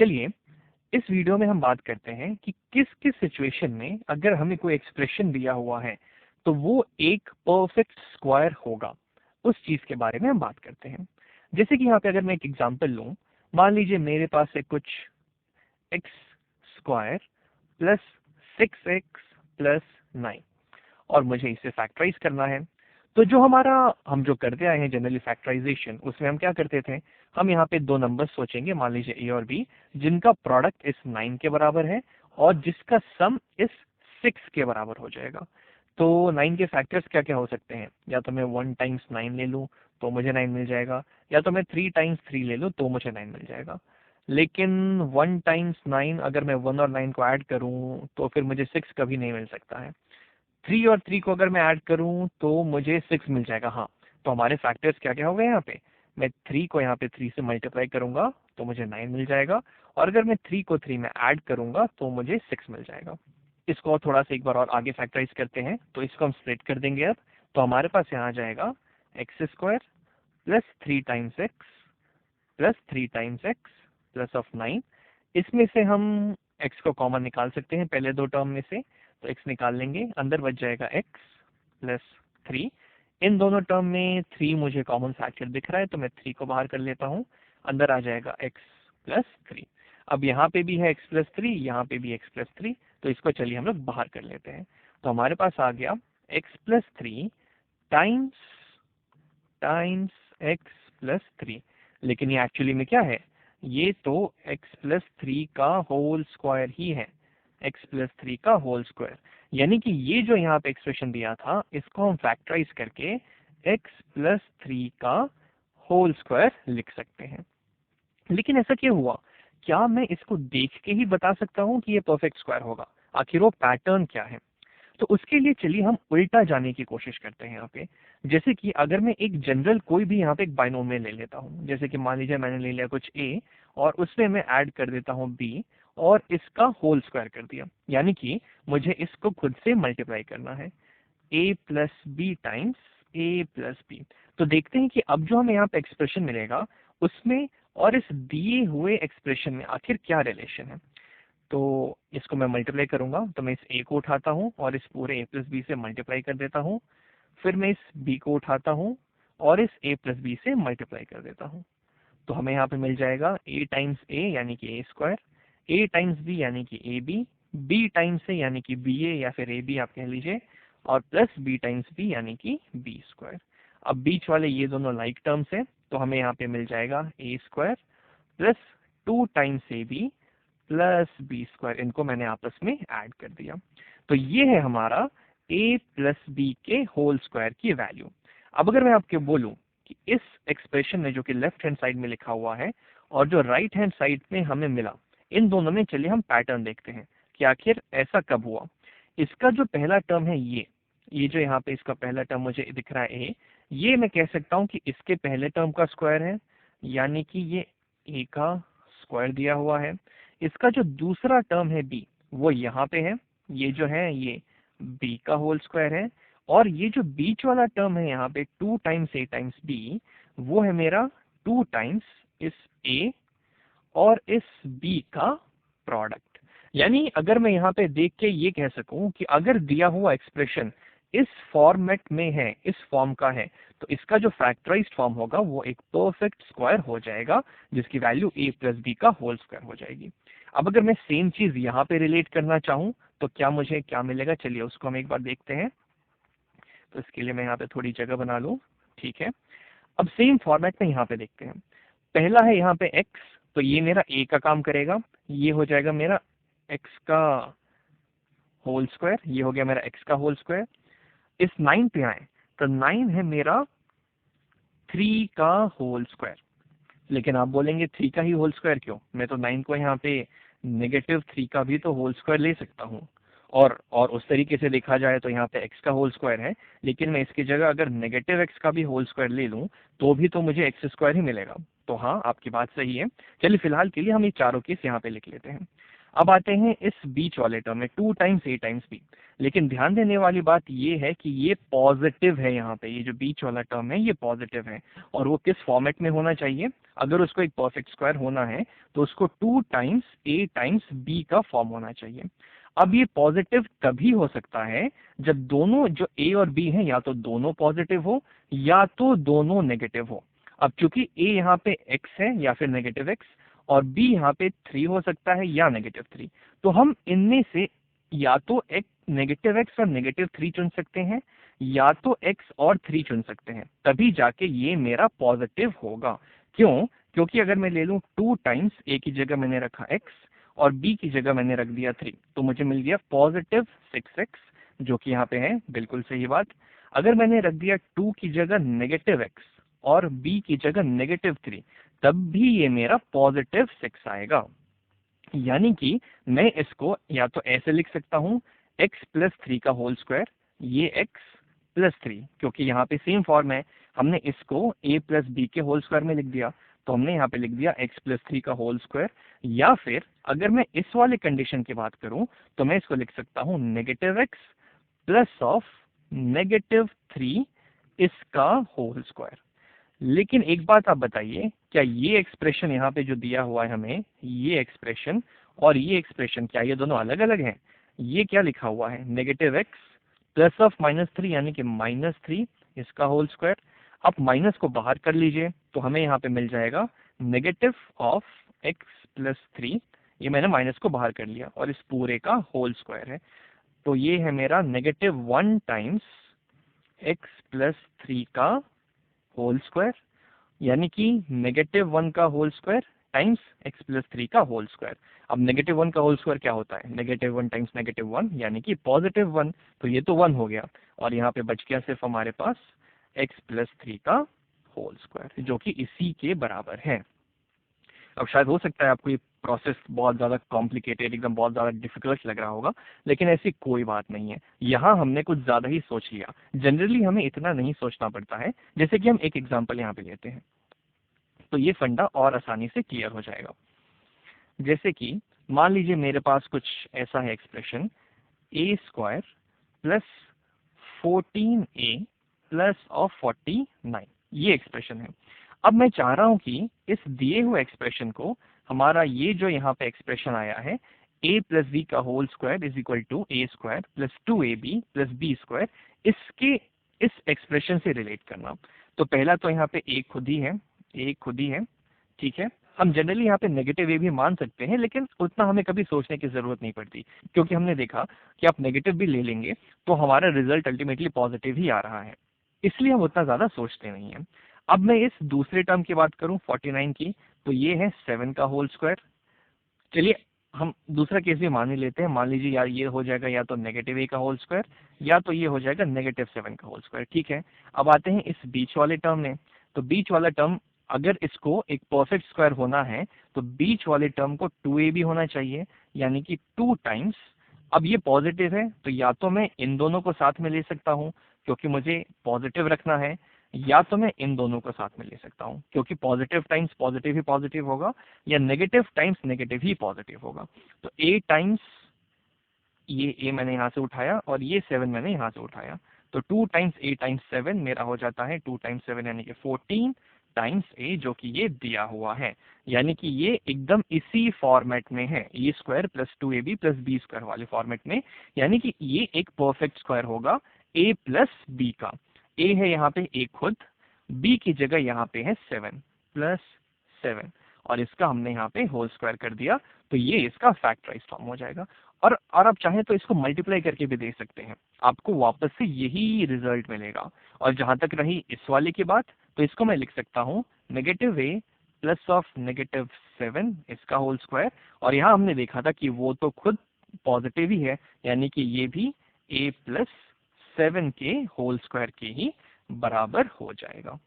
चलिए इस वीडियो में हम बात करते हैं कि किस किस सिचुएशन में अगर हमें कोई एक्सप्रेशन दिया हुआ है तो वो एक परफेक्ट स्क्वायर होगा, उस चीज के बारे में हम बात करते हैं। जैसे कि यहाँ पे अगर मैं एक एग्जांपल लूं, मान लीजिए मेरे पास है कुछ x square plus 6x plus 9 और मुझे इसे फैक्टराइज करना है। तो जो हम जो करते आए हैं जनरली फैक्टराइजेशन, उसमें हम क्या करते थे, हम यहाँ पे दो नंबर सोचेंगे, मान लीजिए ए और बी, जिनका प्रोडक्ट इस 9 के बराबर है और जिसका सम इस 6 के बराबर हो जाएगा। तो 9 के फैक्टर्स क्या क्या हो सकते हैं, या तो मैं 1 टाइम्स 9 ले लूँ तो मुझे 9 मिल जाएगा, या तो मैं 3 टाइम्स 3 ले लूँ तो मुझे 9 मिल जाएगा। लेकिन 1 टाइम्स 9 अगर मैं 1 और 9 को ऐड करूँ तो फिर मुझे 6 कभी नहीं मिल सकता है। 3 और 3 को अगर मैं ऐड करूं तो मुझे 6 मिल जाएगा। हाँ, तो हमारे फैक्टर्स क्या क्या हो गए यहाँ पे, मैं 3 को यहाँ पे 3 से मल्टीप्लाई करूंगा तो मुझे 9 मिल जाएगा, और अगर मैं 3 को 3 में ऐड करूंगा तो मुझे 6 मिल जाएगा। इसको और थोड़ा सा एक बार और आगे फैक्टराइज करते हैं, तो इसको हम स्प्लिट कर देंगे अब। तो हमारे पास यहाँ आ जाएगा x square plus 3 times x plus 3 times x plus of 9। इसमें से हम x को कॉमन निकाल सकते हैं पहले दो टर्म में से, तो x निकाल लेंगे, अंदर बच जाएगा x प्लस 3। इन दोनों टर्म में 3 मुझे कॉमन फैक्टर दिख रहा है तो मैं 3 को बाहर कर लेता हूँ, अंदर आ जाएगा x प्लस 3। अब यहाँ पे भी है x प्लस 3, यहाँ पे भी x प्लस 3, तो इसको चलिए हम लोग बाहर कर लेते हैं। तो हमारे पास आ गया x plus 3 times times x plus 3। लेकिन ये एक्चुअली में क्या है, ये तो x प्लस 3 का होल स्क्वायर ही है, x प्लस 3 का होल स्क्वायर। यानी कि ये जो यहाँ पे एक्सप्रेशन दिया था, इसको हम फैक्टराइज करके x प्लस 3 का होल स्क्वायर लिख सकते हैं। लेकिन ऐसा क्यों हुआ, क्या मैं इसको देख के ही बता सकता हूँ कि ये परफेक्ट स्क्वायर होगा, आखिर वो पैटर्न क्या है? तो उसके लिए चलिए हम उल्टा जाने की कोशिश करते हैं यहाँ पे। जैसे कि अगर मैं एक जनरल कोई भी यहाँ पे एक बाइनोमियल ले लेता हूँ, जैसे कि मान लीजिए मैंने ले लिया कुछ a और उसमें मैं ऐड कर देता हूँ b और इसका होल स्क्वायर कर दिया, यानी कि मुझे इसको खुद से मल्टीप्लाई करना है, a plus B times a plus B. तो देखते हैं कि अब जो हमें यहाँ पे एक्सप्रेशन मिलेगा उसमें और इस दिए हुए एक्सप्रेशन में आखिर क्या रिलेशन है। तो इसको मैं मल्टीप्लाई करूंगा, तो मैं इस a को उठाता हूँ और इस पूरे a प्लस बी से मल्टीप्लाई कर देता हूँ, फिर मैं इस b को उठाता हूँ और इस a प्लस बी से मल्टीप्लाई कर देता हूँ। तो हमें यहाँ पे मिल जाएगा a टाइम्स a यानी कि a square, a times b यानी कि ab, b टाइम्स a यानी कि ba या फिर ab आप कह लीजिए, और प्लस b टाइम्स b यानी कि b स्क्वायर। अब बीच वाले ये दोनों लाइक टर्म्स है, तो हमें यहाँ पे मिल जाएगा a square plus 2 times ab plus B square, इनको मैंने आपस में ऐड कर दिया। तो ये है हमारा a प्लस बी के होल स्क्वायर की वैल्यू। अब अगर मैं आपके बोलूं कि इस एक्सप्रेशन में जो कि लेफ्ट हैंड साइड में लिखा हुआ है और जो राइट हैंड साइड में हमें मिला, इन दोनों में चलिए हम पैटर्न देखते हैं कि आखिर ऐसा कब हुआ। इसका जो पहला टर्म है ये जो यहाँ पे इसका पहला टर्म मुझे दिख रहा है, ये मैं कह सकता हूँ कि इसके पहले टर्म का स्क्वायर है, यानी कि ये a का स्क्वायर दिया हुआ है। इसका जो दूसरा टर्म है b, वो यहाँ पे है, ये जो है ये b का होल स्क्वायर है, और ये जो बीच वाला टर्म है यहाँ पे 2 टाइम्स a टाइम्स b, वो है मेरा 2 टाइम्स इस a और इस b का प्रोडक्ट। यानी अगर मैं यहाँ पे देख के ये कह सकूं कि अगर दिया हुआ एक्सप्रेशन इस फॉर्मेट में है, इस फॉर्म का है, तो इसका जो फैक्टराइज्ड फॉर्म होगा वो एक परफेक्ट स्क्वायर हो जाएगा, जिसकी वैल्यू a प्लस बी का होल स्क्वायर हो जाएगी। अब अगर मैं सेम चीज यहाँ पे रिलेट करना चाहूँ तो क्या मुझे क्या मिलेगा, चलिए उसको हम एक बार देखते हैं। तो इसके लिए मैं यहाँ पे थोड़ी जगह बना लूँ, ठीक है। अब सेम फॉर्मेट में यहाँ पे देखते हैं। पहला है यहाँ पे x, तो ये मेरा a का काम करेगा, ये हो जाएगा मेरा x का होल स्क्वायर, ये हो गया मेरा x का होल स्क्वायर। इस 9 पे आए तो 9 है मेरा 3 का होल स्क्वायर। लेकिन आप बोलेंगे 3 का ही होल स्क्वायर क्यों, मैं तो 9 को यहाँ पे -3 का भी तो होल स्क्वायर ले सकता हूँ, और उस तरीके से देखा जाए तो यहाँ पे x का होल स्क्वायर है, लेकिन मैं इसकी जगह अगर -x का भी होल स्क्वायर ले लूँ तो भी तो मुझे x स्क्वायर ही मिलेगा। तो हाँ, आपकी बात सही है। चलिए फिलहाल के लिए हम ये चारों केस यहाँ पे लिख लेते हैं। अब आते हैं इस बीच वाले टर्म में 2 टाइम्स a टाइम्स b। लेकिन ध्यान देने वाली बात ये है कि ये पॉजिटिव है, यहाँ पे ये जो बीच वाला टर्म है ये पॉजिटिव है। और वो किस फॉर्मेट में होना चाहिए? अगर उसको एक परफेक्ट स्क्वायर होना है तो उसको 2 टाइम्स a टाइम्स b का फॉर्म होना चाहिए। अब ये पॉजिटिव तभी हो सकता है जब दोनों जो a और b हैं या तो दोनों पॉजिटिव हो या तो दोनों नेगेटिव हो। अब चूंकि a यहाँ पे x है या फिर नेगेटिव x और b यहाँ पे 3 हो सकता है या नेगेटिव 3, तो हम इनमें से या तो एक नेगेटिव x और नेगेटिव 3 चुन सकते हैं या तो x और 3 चुन सकते हैं, तभी जाके ये मेरा पॉजिटिव होगा। क्यों? क्योंकि अगर मैं ले लूं 2 टाइम्स a की जगह मैंने रखा x और b की जगह मैंने रख दिया 3, तो मुझे मिल गया पॉजिटिव 6x, जो कि यहाँ पे है, बिल्कुल सही बात। अगर मैंने रख दिया 2 की जगह नेगेटिव x और b की जगह नेगेटिव 3, तब भी ये मेरा पॉजिटिव 6 आएगा। यानी कि मैं इसको या तो ऐसे लिख सकता हूँ x प्लस 3 का होल स्क्वायर, ये x प्लस 3, क्योंकि यहाँ पे सेम फॉर्म है, हमने इसको a प्लस बी के होल स्क्वायर में लिख दिया, तो हमने यहाँ पे लिख दिया x प्लस 3 का होल स्क्वायर। या फिर अगर मैं इस वाले कंडीशन की बात करूं तो मैं इसको लिख सकता हूँ negative x plus of negative 3 इसका होल स्क्वायर। लेकिन एक बात आप बताइए, क्या ये एक्सप्रेशन यहाँ पे जो दिया हुआ है हमें, ये एक्सप्रेशन और ये एक्सप्रेशन, क्या ये दोनों अलग अलग हैं? ये क्या लिखा हुआ है? नेगेटिव एक्स प्लस ऑफ -3 यानी कि -3 इसका होल स्क्वायर। आप माइनस को बाहर कर लीजिए तो हमें यहाँ पे मिल जाएगा नेगेटिव ऑफ एक्स प्लस 3, ये मैंने माइनस को बाहर कर लिया और इस पूरे का होल स्क्वायर है। तो ये है मेरा -1 टाइम्स एक्स प्लस 3 का होल स्क्वायर, यानी कि -1 का whole square times x plus 3 का होल स्क्वायर। अब -1 का होल स्क्वायर क्या होता है? -1 टाइम्स -1 यानी कि +1, तो ये तो 1 हो गया और यहाँ पे बच गया सिर्फ हमारे पास x प्लस 3 का होल स्क्वायर, जो कि इसी के बराबर है। अब शायद हो सकता है आपको ये प्रोसेस बहुत ज़्यादा कॉम्प्लिकेटेड, एकदम बहुत ज़्यादा डिफिकल्ट लग रहा होगा, लेकिन ऐसी कोई बात नहीं है। यहाँ हमने कुछ ज़्यादा ही सोच लिया। जनरली हमें इतना नहीं सोचना पड़ता है। जैसे कि हम एक एग्जांपल यहाँ पे लेते हैं तो ये फंडा और आसानी से क्लियर हो जाएगा। जैसे कि मान लीजिए मेरे पास कुछ ऐसा है expression a square plus 14a plus of 49, ये एक्सप्रेशन है। अब मैं चाह रहा हूं कि इस दिए हुए एक्सप्रेशन को, हमारा ये जो यहाँ पे एक्सप्रेशन आया है a प्लस बी का whole square is equal to a square plus 2ab plus B square, इसके इस एक्सप्रेशन से रिलेट करना। तो पहला तो यहाँ पे a खुद ही है, a खुद ही है, ठीक है। हम जनरली यहाँ पे नेगेटिव ए भी मान सकते हैं, लेकिन उतना हमें कभी सोचने की जरूरत नहीं पड़ती, क्योंकि हमने देखा कि आप नेगेटिव भी ले लेंगे तो हमारा रिजल्ट अल्टीमेटली पॉजिटिव ही आ रहा है, इसलिए हम उतना ज्यादा सोचते नहीं है। अब मैं इस दूसरे टर्म की बात करूं 49 की, तो ये है 7 का होल स्क्वायर। चलिए हम दूसरा केस भी मान ही लेते हैं। मान लीजिए यार ये हो जाएगा या तो -a का होल स्क्वायर या तो ये हो जाएगा -7 का होल स्क्वायर, ठीक है। अब आते हैं इस बीच वाले टर्म में। तो बीच वाला टर्म, अगर इसको एक परफेक्ट स्क्वायर होना है तो बीच वाले टर्म को 2ab होना चाहिए, यानी कि 2 टाइम्स। अब ये पॉजिटिव है तो या तो मैं इन दोनों को साथ में ले सकता हूँ क्योंकि मुझे पॉजिटिव रखना है, या तो मैं इन दोनों को साथ में ले सकता हूँ क्योंकि पॉजिटिव टाइम्स पॉजिटिव ही पॉजिटिव होगा, या नेगेटिव टाइम्स नेगेटिव ही पॉजिटिव होगा। तो a टाइम्स, ये a मैंने यहाँ से उठाया और ये 7 मैंने यहाँ से उठाया, तो 2 टाइम्स a टाइम्स 7 मेरा हो जाता है 2 टाइम्स 7 यानी कि 14 टाइम्स a, जो कि ये दिया हुआ है। यानी कि ये एकदम इसी फॉर्मेट में है, a square plus 2ab plus B square वाले फॉर्मेट में। यानी कि ये एक परफेक्ट स्क्वायर होगा a प्लस बी का। a है यहाँ पे a खुद, b की जगह यहाँ पे है 7 प्लस 7 और इसका हमने यहाँ पे होल स्क्वायर कर दिया, तो ये इसका फैक्टराइज फॉर्म हो जाएगा। और आप चाहें तो इसको मल्टीप्लाई करके भी दे सकते हैं, आपको वापस से यही रिजल्ट मिलेगा। और जहां तक रही इस वाले की बात, तो इसको मैं लिख सकता हूँ -a प्लस ऑफ -7 इसका होल स्क्वायर। और यहाँ हमने देखा था कि वो तो खुद पॉजिटिव ही है, यानी कि ये भी a प्लस 7 के होल स्क्वायर के ही बराबर हो जाएगा।